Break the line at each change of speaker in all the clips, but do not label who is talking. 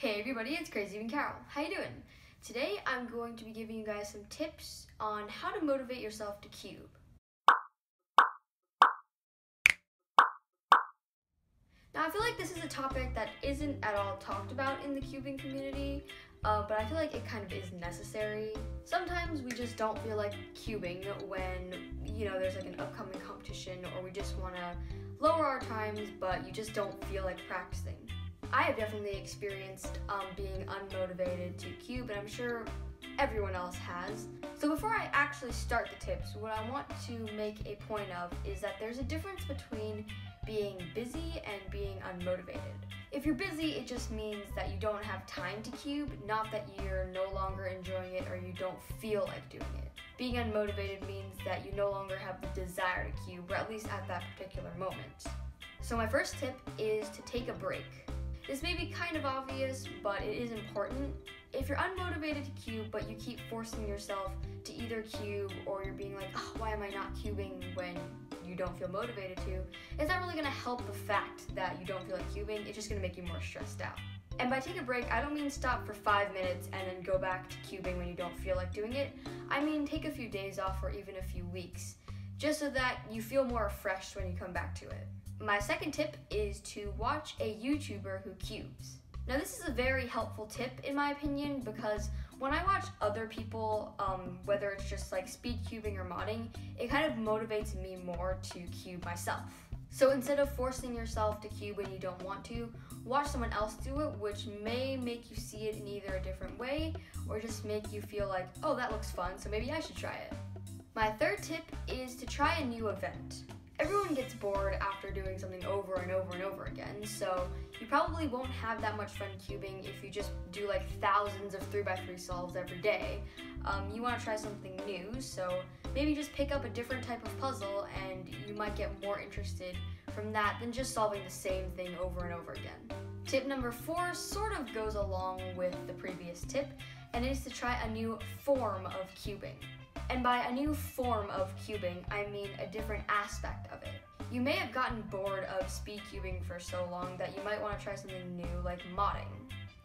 Hey everybody, it's Crazy and Carol. How you doing? Today I'm going to be giving you guys some tips on how to motivate yourself to cube. Now I feel like this is a topic that isn't at all talked about in the cubing community, but I feel like it kind of is necessary. Sometimes we just don't feel like cubing when, there's like an upcoming competition, or we just want to lower our times, but you just don't feel like practicing. I have definitely experienced being unmotivated to cube, and I'm sure everyone else has. So before I actually start the tips, what I want to make a point of is that there's a difference between being busy and being unmotivated. If you're busy, it just means that you don't have time to cube, not that you're no longer enjoying it or you don't feel like doing it. Being unmotivated means that you no longer have the desire to cube, or at least at that particular moment. So my first tip is to take a break. This may be kind of obvious, but it is important. If you're unmotivated to cube, but you keep forcing yourself to either cube, or you're being like, oh, why am I not cubing when you don't feel motivated to, it's not really going to help the fact that you don't feel like cubing. It's just going to make you more stressed out. And by take a break, I don't mean stop for 5 minutes and then go back to cubing when you don't feel like doing it. I mean take a few days off or even a few weeks, just so that you feel more refreshed when you come back to it. My second tip is to watch a YouTuber who cubes. Now this is a very helpful tip in my opinion, because when I watch other people, whether it's just like speed cubing or modding, it kind of motivates me more to cube myself. So instead of forcing yourself to cube when you don't want to, watch someone else do it, which may make you see it in either a different way, or just make you feel like, oh, that looks fun, so maybe I should try it. My third tip is to try a new event. Everyone gets bored after doing something over and over and over again, so you probably won't have that much fun cubing if you just do like thousands of 3x3 solves every day. You want to try something new, so maybe just pick up a different type of puzzle and you might get more interested from that than just solving the same thing over and over again. Tip number 4 sort of goes along with the previous tip, and it is to try a new form of cubing. And by a new form of cubing, I mean a different aspect of it. You may have gotten bored of speed cubing for so long that you might want to try something new like modding.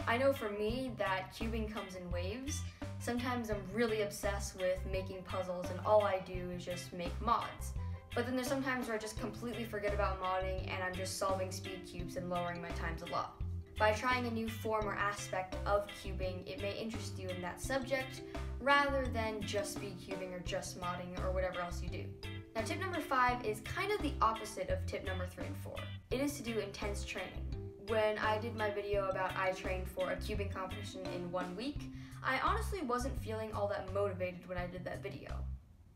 I know for me that cubing comes in waves. Sometimes I'm really obsessed with making puzzles and all I do is just make mods. But then there's sometimes where I just completely forget about modding and I'm just solving speed cubes and lowering my times a lot. By trying a new form or aspect of cubing, it may interest you in that subject rather than just speed cubing or just modding or whatever else you do. Now tip number 5 is kind of the opposite of tip number 3 and 4. It is to do intense training. When I did my video about I trained for a cubing competition in 1 week, I honestly wasn't feeling all that motivated when I did that video.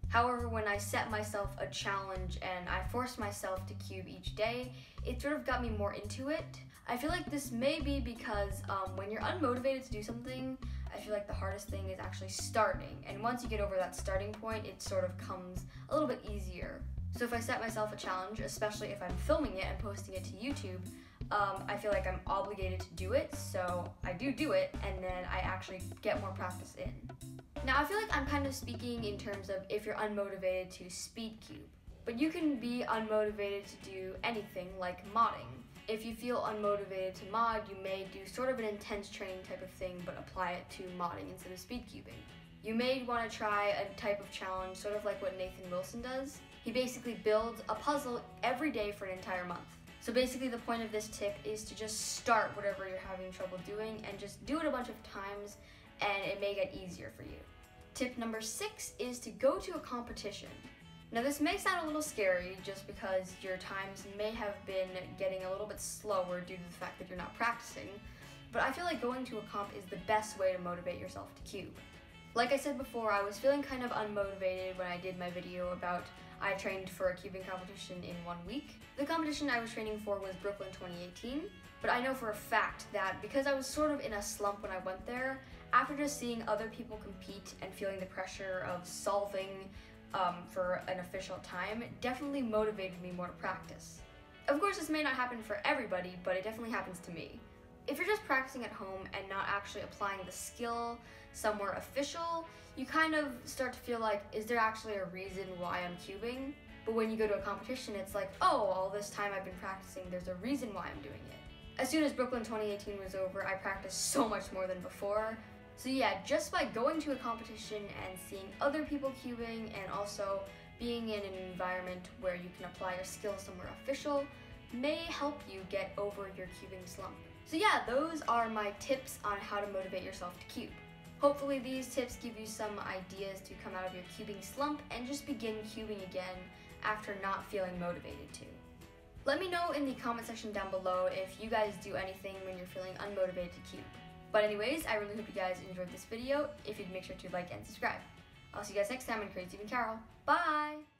However, when I set myself a challenge and I forced myself to cube each day, it sort of got me more into it. I feel like this may be because when you're unmotivated to do something, I feel like the hardest thing is actually starting. And once you get over that starting point, it sort of comes a little bit easier. So if I set myself a challenge, especially if I'm filming it and posting it to YouTube, I feel like I'm obligated to do it, so I do it, and then I actually get more practice in. Now I feel like I'm kind of speaking in terms of if you're unmotivated to speed cube, but you can be unmotivated to do anything like modding. If you feel unmotivated to mod, you may do sort of an intense training type of thing, but apply it to modding instead of speed cubing. You may want to try a type of challenge, sort of like what Nathan Wilson does. He basically builds a puzzle every day for an entire month. So basically the point of this tip is to just start whatever you're having trouble doing and just do it a bunch of times, and it may get easier for you. Tip number 6 is to go to a competition. Now this may sound a little scary just because your times may have been getting a little bit slower due to the fact that you're not practicing, but I feel like going to a comp is the best way to motivate yourself to cube. Like I said before, I was feeling kind of unmotivated when I did my video about I trained for a cubing competition in 1 week. The competition I was training for was Brooklyn 2018, but I know for a fact that because I was sort of in a slump when I went there, after just seeing other people compete and feeling the pressure of solving for an official time, it definitely motivated me more to practice. Of course, this may not happen for everybody, but it definitely happens to me. If you're just practicing at home and not actually applying the skill somewhere official, you kind of start to feel like, is there actually a reason why I'm cubing? But when you go to a competition, it's like, oh, all this time I've been practicing, there's a reason why I'm doing it. As soon as Brooklyn 2018 was over, I practiced so much more than before. So yeah, just by going to a competition and seeing other people cubing and also being in an environment where you can apply your skills somewhere official may help you get over your cubing slump. So yeah, those are my tips on how to motivate yourself to cube. Hopefully these tips give you some ideas to come out of your cubing slump and just begin cubing again after not feeling motivated to. Let me know in the comment section down below if you guys do anything when you're feeling unmotivated to cube. But anyways, I really hope you guys enjoyed this video. If you'd make sure to like and subscribe. I'll see you guys next time on Crazy and Carol. Bye!